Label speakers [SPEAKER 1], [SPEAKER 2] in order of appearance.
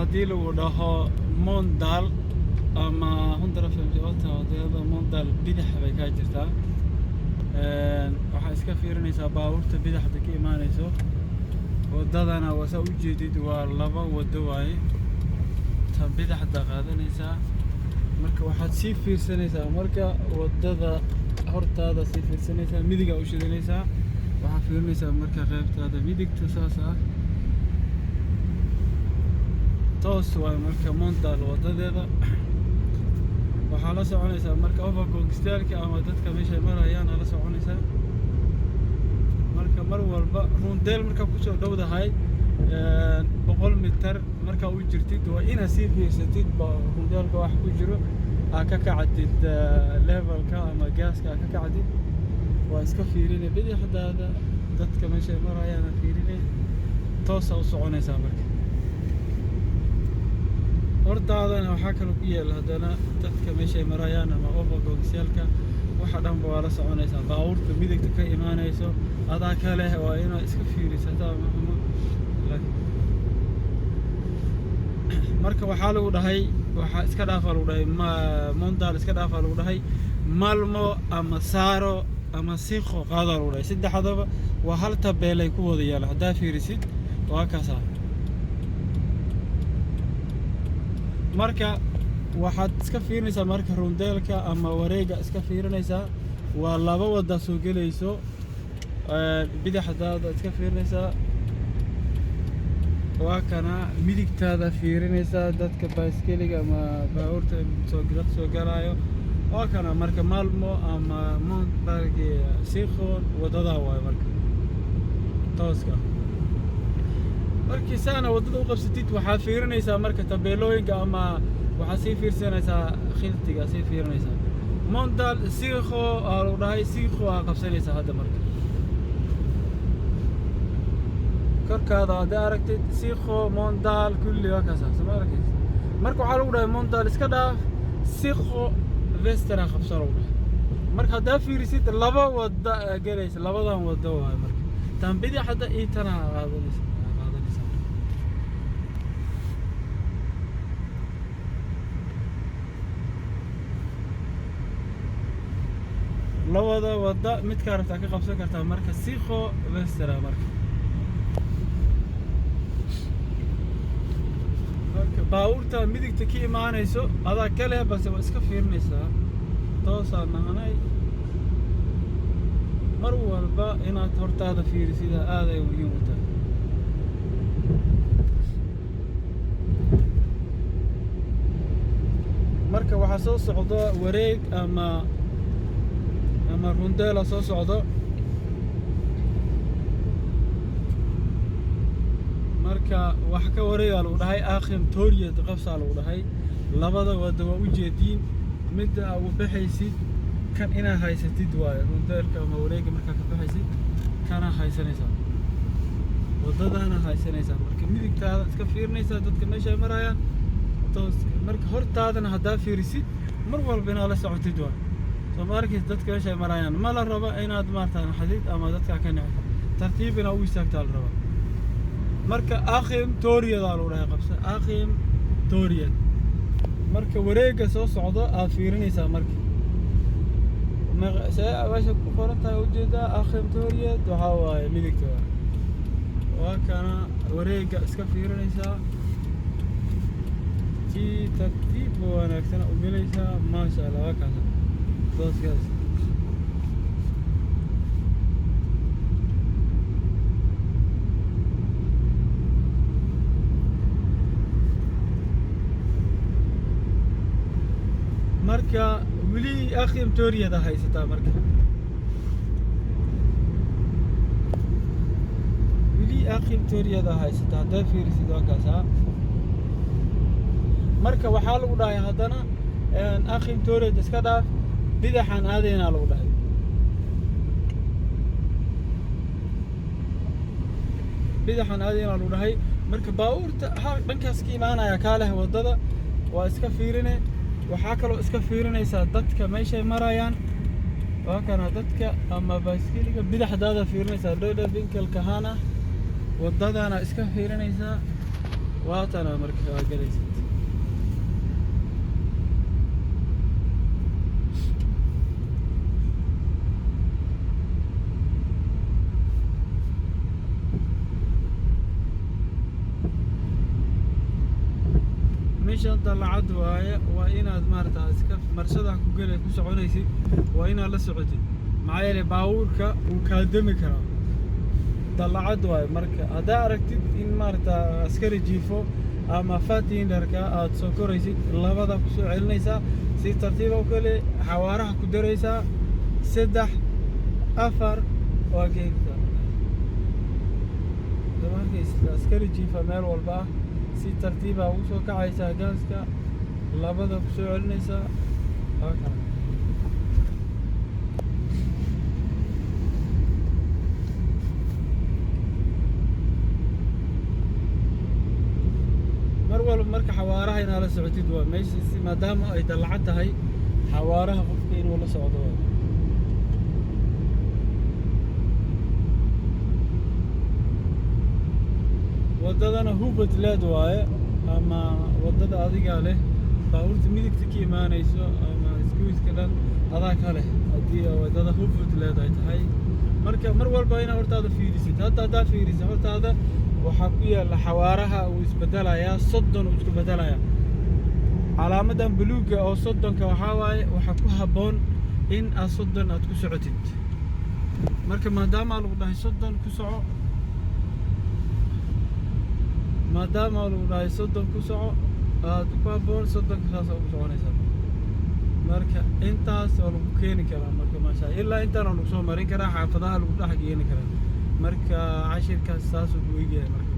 [SPEAKER 1] haddii lagu dhaho Mondal ama 150 wadada Mondal bidix bay ka jirtaa waxaa iska fiirinaysaa baabuurta bidixda ka imaanayso wadadana wasa u jeedid waa laba wado waaye ta bidixda qaadanaysaa marka waxaad sii fiirsanaysaa marka wadada hortaada sii fiirsanaysaa midiga u shidanaysaa waxaa fiirinaysaa marka qaybtaada midigta saas ah toos waa marka Mondal wadadeeda waxaa la soconaysaa marka overgongstaalka ama dadka meesha marayaan la soconaysaa marka mar walba rundeel marka ku soo dhowdahay 100 mitir marka u jirtid waa inaad sii fiirsatid rundeelka wax ku jiro ka kacdid levelka ama gaaska ka kacdid waa iska fiirinay bidixdaada dadka meesha marayaan fiirinay toos u soconaysaa marka hortaadana waxaa kale ku yaal hadana dadka meesha marayaan ama overgongstaalka waxa dhan waa la soconaysaa baabuurta midigta ka imaanayso adaa kale waa inaad iska fiirisataa marka waxaa lagu dhahay waxaa iska dhaafa lagu dhahay Mondal iska dhaafa lagu dhahay Malmo ama Saro ama Sikho qaada lagu dhahay saddexdaba waa hal tabeelay ku wada yaal hadaa fiirisid waa kaasa marka waxaad iska fiirinaysaa marka rundeelka ama wareega iska fiirinaysaa waa laba wada soo galayso bidixdaada iska fiirinaysaa waa kana midigtaada fiirinaysaa dadka baaskeliga ama baabuurta soo galaayo waa kana marka Malmo ama Mondal Sikho wadada waa marka tooska markii saana wadada u qabsatid waxaad fiirinaysaa marka tabeelooyinka ama waxaad sii fiirsanaysaa khiltiga sii fiirinaysaa Mondal Sikho oo dhahay Sikho qabsanaysaa hadda marka korkaada aad aragtid Sikho Mondal kulli waa kaasa samaarkiis marka waxaa lagu dhahay Mondal iska dhaaf Sikho Vestera qabsano marka hadaa fiirisid laba wada galaysa labadan wada waa marka tan bidixda iyo tan qaadanaysa labada wada mid ka rabta ka qabsan kartaa marka Sikho Vestera marka baabuurta midigta ka imaanayso adaa kale balse waa iska fiirinaysaa toosaan nahanay mar walba inaad hortaada fiirisid aad ay muhiim u tahay marka waxaa soo socda wareeg ama rundeela soo socdo marka wax ka wareega lagu dhahay aakhim tooriyad qabsaa lagu dhahay labada wada waa u jeediin mid aad u baxaysid kan inaad haysatid waaye rundeelka ama wareega marka ka baxaysid kana haysanaysaa wadadana haysanaysaa marka midigtaada iska fiirinaysaa dadka meesha marayaan toos marka hortaadana hadaa fiirisid mar walba inaad la socotid waaye Soomaaliyeed dadka meesha marayaan ma la rabo inaad maartaan xadiid ama dadka ka nacay tartiib inaad u istaagtaa la rabo marka aakhim tooriyada lagu dhahay qabsa aakhim tooriyad marka wareega soo socdo aad fiirinaysaa marka meesha ku qoran tahay ujeeda aakhim tooriyad waxa waaye midigta waa kana wareega iska fiirinaysaa si tartiib wanaagsan u gelaysaa maasha Allah waa kana toos gaas marka wili aakhim tooriyada haysataa marka wili aakhim tooriyada haysataa hadaa fiirisid waa kaasa marka waxaa lagu dhahay haddana aakhim tooriyada iska dhaaf bidixan aadayna lagu dhahay bidixan aadayna lagu dhahay marka baabuurta dhankaas ka imaanaya kaaleh wadada waa iska fiirine waxaa kaloo iska fiirinaysaa dadka meesha marayaan waa kana dadka ama baaskiliga bidixdaada fiirinaysaa dhoodha vinkelka hana wadadana iska fiirinaysaa واتنا مركز جلست مش طلعت وإن أدمرت أسكف مرشدها كجلة كسعونيسي وإن الله سعودي معايا لباورك وكادمك طلعت مركا هذا ركتب إن مرتا عسكري جيفو أما فاتين دركا أتسكريسي الله بدأ كسعلنيسا سي ترتيبه وكله حوارها كدريسا سدح أفر وكيك زمان كيس عسكري جيفا مال والبا سي ترتيبه وسو كعيسا جاسكا الله بدأ كسعلنيسا هكذا marwal marka xawaaraha ina la socotid waa meesha maadaama ay dalacad tahay xawaaraha qofka inuu la socdo wadadana hubad leed waaye ama wadada adiga leh baabuurta midigta ka imaanayso ama iskuiska dhan adaa ka leh hadii wadada hubad leed ay tahay marka mar walba ina hortaada fiirisid hadda fiirisid hortaada waxaa ku yaala xawaaraha uu isbedelayaa 30 uu isku bedelayaa calaamadan buluuga oo 30ka waxa waaye waxa ku haboon in aad 30 aad ku socotid marka maadaama lagu dhahay 30 ku soco maadaama lagu dhahay 30 ku soco aad ku haboon 30 kaas oo ku soconaysaa marka intaas oo lagu keeni karaa marka maasha ilaa intaan lagu soo marin karaa xaafadaha lagu dhax geeyni karaa marka cashirkaas saas uu u eegyahay marka